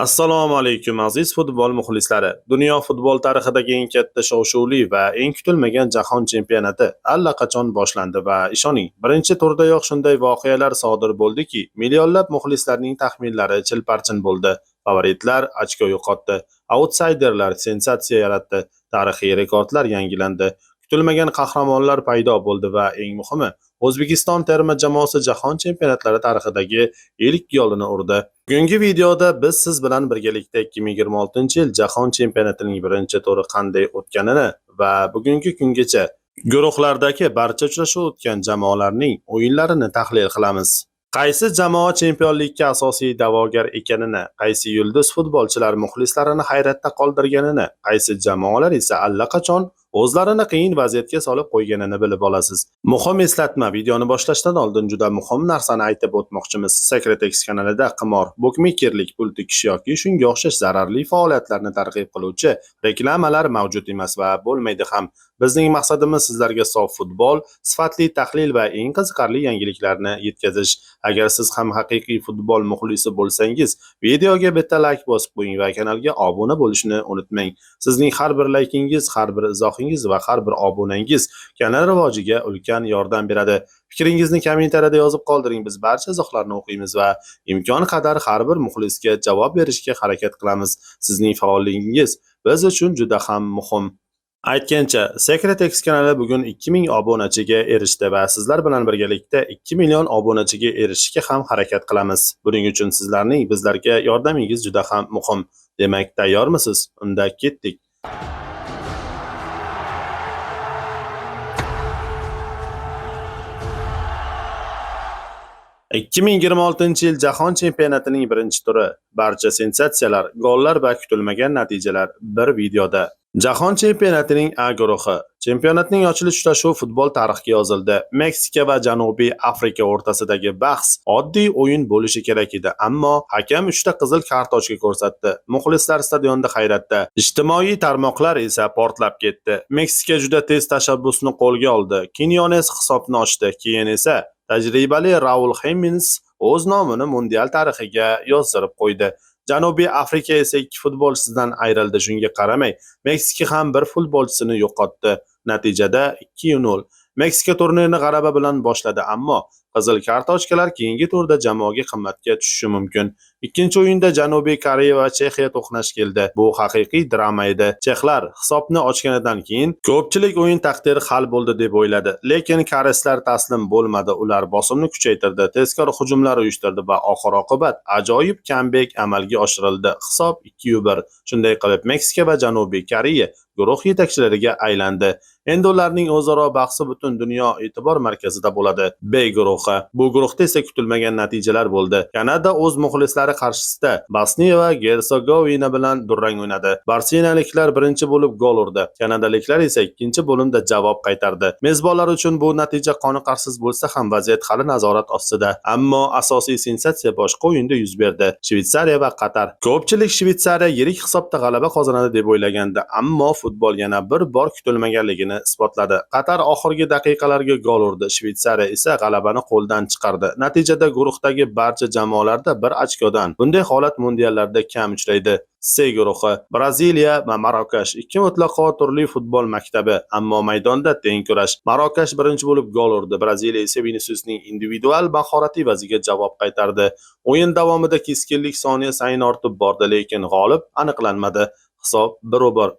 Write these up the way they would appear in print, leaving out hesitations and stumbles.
Assalomu alaykum aziz futbol muxlislari. Dunyo futbol tarixidagi eng katta shov-shuvli va eng kutilmagan jahon chempionati allaqachon boshlandi va ishoning, birinchi turdayoq shunday voqealar sodir bo'ldiki, millionlab muxlislarning taxminlari chilparchin bo'ldi. Favoritlar ochko yo'qotdi, outsiderlar sensatsiya yaratdi, tarixiy rekordlar yangilandi. Kutilmagan qahramonlar paydo bo'ldi va eng muhimi, O'zbekiston terma jamoasi jahon chempionatlari tarixidagi ilk golini urdi. Bugungi videoda biz siz bilan birgalikda 2026-yil jahon chempionatining birinchi turi qanday o'tganini va bugungi kungacha guruhlardagi barcha uchrashuv o'tgan jamoalarning o'yinlarini tahlil qilamiz. Qaysi jamoa chempionlikka asosiy da'vogar ekanini, qaysi yulduz futbolchilar muxlislarini hayratda qoldirganini, qaysi jamoalar esa allaqachon o'zlarini qiyin vaziyatga solib qo'yganini bilib olasiz. Muhim eslatma, videoni boshlashdan oldin juda muhim narsani aytib o'tmoqchimiz. Secretex kanalida qimor, bukmekerlik, pul tikish yoki shunga o'xshash zararli faoliyatlarni targ'ib qiluvchi reklamalar mavjud emas va bo'lmaydi ham. Bizning maqsadimiz sizlarga sof futbol, sifatli tahlil va eng qiziqarli yangiliklarni yetkazish. Agar siz ham haqiqiy futbol muxlisi bo'lsangiz, videoga bitta like bosib qo'ying va kanalga obuna bo'lishni unutmang. Sizning har bir laykingiz, har bir izohingiz va har bir obunangiz kanal rivojiga ulkan yordam beradi. Fikringizni kommentariyada yozib qoldiring. Biz barcha izohlarni o'qiymiz va imkon qadar har bir muxlisga javob berishga harakat qilamiz. Sizning faolligingiz biz uchun juda ham muhim. Aytgancha, Secretex kanali bugun 2000 obunachiga erishdi va sizlar bilan birgalikda 2 million obunachiga erishishga ham harakat qilamiz. Buning uchun sizlarning bizlarga yordamingiz juda ham muhim. Demak, tayyormisiz? Unda ketdik. ...2026-yil jahon chempionatining birinchi turi, barcha sensatsiyalar, gollar va kutilmagan natijalar bir videoda. Jahon chempionatining A guruhi. Chempionatning ochilish uchrashuvi futbol tarixiga yozildi. Meksika va Janubiy Afrika o'rtasidagi bahs oddiy o'yin bo'lishi kerak edi, ammo hakam 3 ta qizil kartochka ko'rsatdi. Muxlislar stadionda hayratda, ijtimoiy tarmoqlar esa portlab ketdi. Meksika juda tez tashabbusni qo'lga oldi. Quiñones hisobni ochdi, keyin esa tajribali Raul Jimenez o'z nomini mundial tarixiga yozdirib qo'ydi. Janubiy Afrika esa 2 futbolchisidan ayrildi. Shunga qaramay, Meksika ham bir futbolchisini yo'qotdi. Natijada 2-0. Meksika turnirini g'alaba bilan boshladi, ammo qizil kartochkalar keyingi turda jamoaga qimmatga tushishi mumkin. Ikkinchi o'yinda Janubiy Koreya va Chexiya to'qnash keldi. Bu haqiqiy drama edi. Chexlar hisobni ochganidan keyin ko'pchilik o'yin taqdiri hal bo'ldi deb o'yladi, lekin koreyslar taslim bo'lmadi. Ular bosimni kuchaytirdi, tezkor hujumlar uyushtirdi va oxir-oqibat ajoyib kambek amalga oshirildi. Hisob 2-1. Shunday qilib Meksika va Janubiy Koreya guruh yetakchilariga aylandi. Endi ularning o'zaro bahsi butun dunyo e'tibor markazida bo'ladi. B guruhi. Bu guruhda esa kutilmagan natijalar bo'ldi. Kanada o'z muxlislari qarshisida Bosniya va Gersegovina bilan durang o'ynadi. Barselinaliklar birinchi bo'lib gol urdi. Kanadaliklar esa ikkinchi bo'limda javob qaytardi. Mezbonlar uchun bu natija qoniqarsiz bo'lsa ham vaziyat hali nazorat ostida. Ammo asosiy sensatsiya boshqa o'yinda yuz berdi. Shveysariya va Qatar. Ko'pchilik Shveysariya yirik hisobda g'alaba qozonadi deb o'ylagandi, ammo futbol yana bir bor kutilmaganligini isbotladi. Qatar oxirgi daqiqalarga gol urdi. Shveysariya esa g'alabani qo'ldan chiqardi. Natijada guruhdagi barcha jamoalarda bir ochkodan. Bunday holat mundiallarda kam uchraydi. C guruhi. Braziliya va Marokash. 2 mutlaqo turli futbol maktabi, ammo maydonda teng kurash. Marokash birinchi bo'lib gol urdi. Braziliya esa Viniciusning individual mahorati evaziga javob qaytardi. O'yin davomida keskinlik soniya sayin ortib bordi, lekin g'olib aniqlanmadi. Hisob 1-1.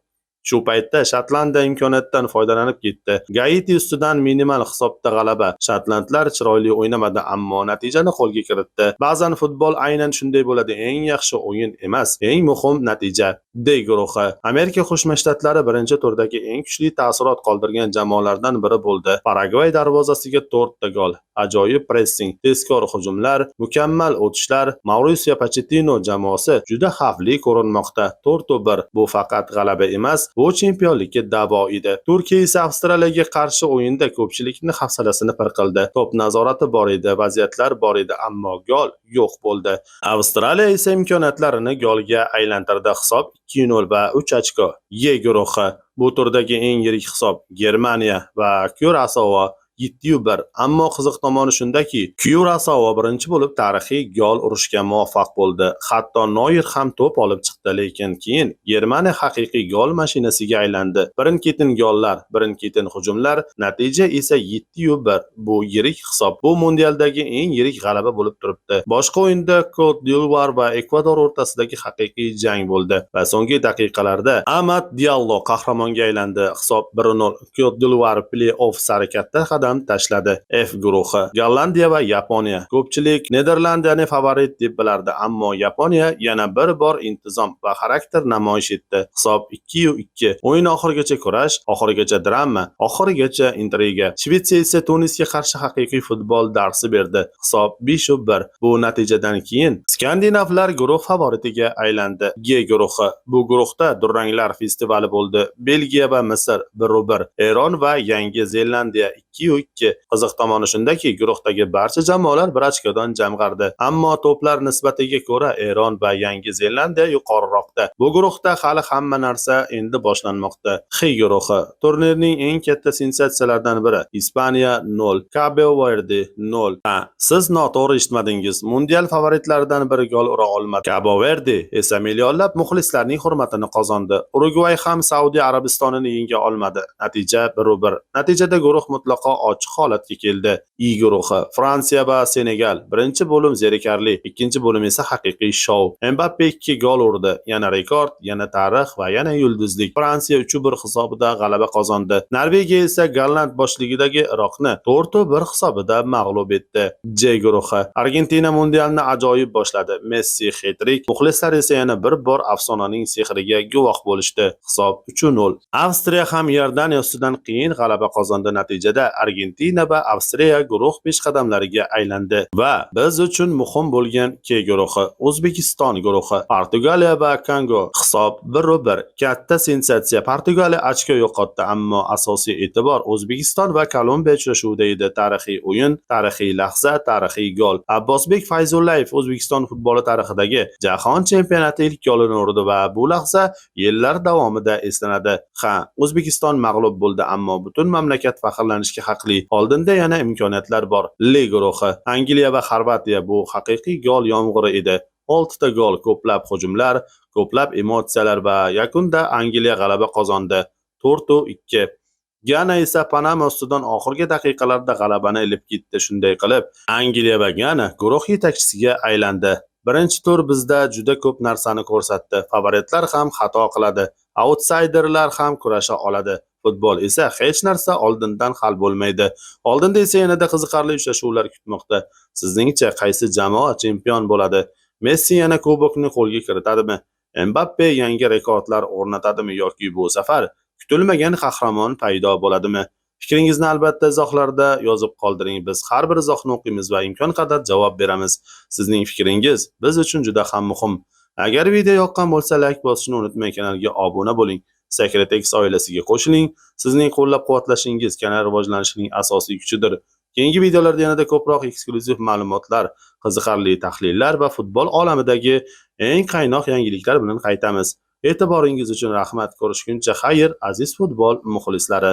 Shu paytda Shotlandiya imkoniyatdan foydalanib ketdi. Gaiti ustidan minimal hisobda g'alaba. Shotlandlar chiroyli o'ynamadi, ammo natijani qo'lga kiritdi. Ba'zan futbol aynan shunday bo'ladi. Eng yaxshi o'yin emas, eng muhim natija. D guruhi. Amerika Qo'shma Shtatlari birinchi turdagi eng kuchli ta'sirot qoldirgan jamoalardan biri bo'ldi. Paragvay darvozasiga 4 ta gol. Ajoyib pressing, tezkor hujumlar, mukammal o'tishlar. Mauricio Pochettino jamoasi juda xavfli ko'rinmoqda. 4-1. Bu faqat g'alaba emas, bu chempionlikka da'vo edi. Turkiya esa Avstraliyaga qarshi o'yinda ko'pchilikning hafsalasini pir qildi. To'p nazorati bor edi, vaziyatlar bor edi, ammo gol yo'q bo'ldi. Avstraliya esa imkoniyatlarini golga aylantirdi. Hisob 2-0 va 3 ochko. Y guruhi. Bu turdagi eng yirik hisob Germaniya va Kurasovo 7-1. Ammo qiziq tomoni shundaki, Kurasao birinchi bo'lib tarixiy gol urishga muvaffaq bo'ldi. Hatto Noyer ham to'p olib chiqdi, lekin keyin Germaniya haqiqiy gol mashinasiga aylandi. Birin-ketin gollar, birin-ketin hujumlar, natija esa 7-1. Bu yirik hisob. Bu mundialdagi eng yirik g'alaba bo'lib turibdi. Boshqa o'yinda Cote d'Ivoire va Ekvador o'rtasidagi haqiqiy jang bo'ldi va so'nggi daqiqalarda Amad Diallo qahramonga aylandi. Hisob 1-0. Cote d'Ivoire play-off sari katta qadam tashladi. F guruhi: Gollandiya va Yaponiya. Ko'pchilik Niderlandiyani favorit deb bilardi, ammo Yaponiya yana bir bor intizom va xarakter namoyish etdi. Hisob 2-2. O'yin oxirigacha kurash, oxirigacha drama, oxirigacha intriga. Shvetsiya esa Tunisga qarshi haqiqiy futbol darsi berdi. Hisob 5-1. Bu natijadan keyin skandinavlar guruh favoritiga aylandi. G guruhi. Bu guruhda duranglar festivali bo'ldi. Belgiya va Misr 1-1. Eron va Yangi Zelandiya 2-2. Qiziq tomoni shundaki, guruhdagi barcha jamoalar bir ochkodan jamg'ardi. Ammo to'plar nisbatiga ko'ra Eron va Yangi Zelandiya yuqoriroqda. Bu guruhda hali hamma narsa endi boshlanmoqda. X guruhi. Turnirning eng katta sensatsiyalaridan biri. Ispaniya 0, Cabo Verde 0. Siz noto'g'ri eshitmadingiz. Mundial favoritlaridan biri gol ura olmadi. Cabo Verde esa millionlab muxlislarning hurmatini qozondi. Urugvay ham Saudiya Arabistonini yenga olmadi. Natija 1-1. Natijada guruh mutlaqo ochiq holatga keldi. I guruhi. Fransiya va Senegal. Birinchi bo'lim zerikarli, ikkinchi bo'lim esa haqiqiy shou. Mbappe 2 gol urdi. Yana rekord, yana tarix va yana yulduzlik. Fransiya 3-1 hisobida g'alaba qozondi. Norvegiya esa Golland boshligidagi Iroqni 4-1 hisobida mag'lub etdi. J guruhi. Argentina mundialni ajoyib boshladi. Messi hat-trick. Muxlislar esa yana bir bor afsonaning sehriga guvoh bo'lishdi. Hisob 3-0. Avstriya ham Iordaniya ustidan qiyin g'alaba qozondi. Natijada Argentina va Avstriya guruh peshqadamlariga aylandi va biz uchun muhim bo'lgan K guruhi. O'zbekiston guruhi. Portugaliya va Kongo. Hisob 1-1. Katta sensatsiya. Portugaliya ochko yo'qotdi, ammo asosiy e'tibor O'zbekiston va Kolumbiya uchrashuvida edi. Tarixiy o'yin, tarixiy lahza, tarixiy gol. Abbosbek Fayzullayev O'zbekiston futboli tarixidagi Jahon chempionati ilk golini urdi va bu lahza yillar davomida eslanadi. O'zbekiston mag'lub bo'ldi, ammo butun mamlakat faxrlanishga haqli. Oldinda yana imkoniyatlar bor. L guruhi. Angliya va Xorvatiya. Bu haqiqiy gol yomg'iri edi. 6 ta gol, ko'plab hujumlar, ko'plab emotsiyalar va yakunda Angliya g'alaba qozondi. 4-2. Gana esa Panama ustidan oxirgi daqiqalarda g'alabani ilib ketdi. Shunday qilib, Angliya va Gana guruh yetakchisiga aylandi. Birinchi tur bizda juda ko'p narsani ko'rsatdi. Favoritlar ham xato qiladi, outsiderlar ham kurasha oladi. Futbol esa hech narsa oldindan hal bo'lmaydi. Oldinda esa yanada qiziqarli uchrashuvlar kutmoqda. Sizningcha qaysi jamoa chempion bo'ladi? Messi yana kubokni qo'lga kiritadimi? Mbappe yangi rekordlar o'rnatadimi yoki bu safar kutilmagan qahramon paydo bo'ladimi? Fikringizni albatta izohlarda yozib qoldiring. Biz har bir izohni o'qiymiz va imkon qadar javob beramiz. Sizning fikringiz biz uchun juda ham muhim. Agar video yoqqan bo'lsa, like bosishni unutmang, kanalga obuna bo'ling. Secret X oilasiga qo'shiling. Sizning qo'llab-quvvatlashingiz kanal rivojlanishining asosiy kuchidir. Keyingi videolarda yanada ko'proq eksklyuziv ma'lumotlar, qiziqarli tahlillar va futbol olamidagi eng qaynoq yangiliklar bilan qaytamiz. E'tiboringiz uchun rahmat. Ko'rishguncha xayr, aziz futbol muxlislari.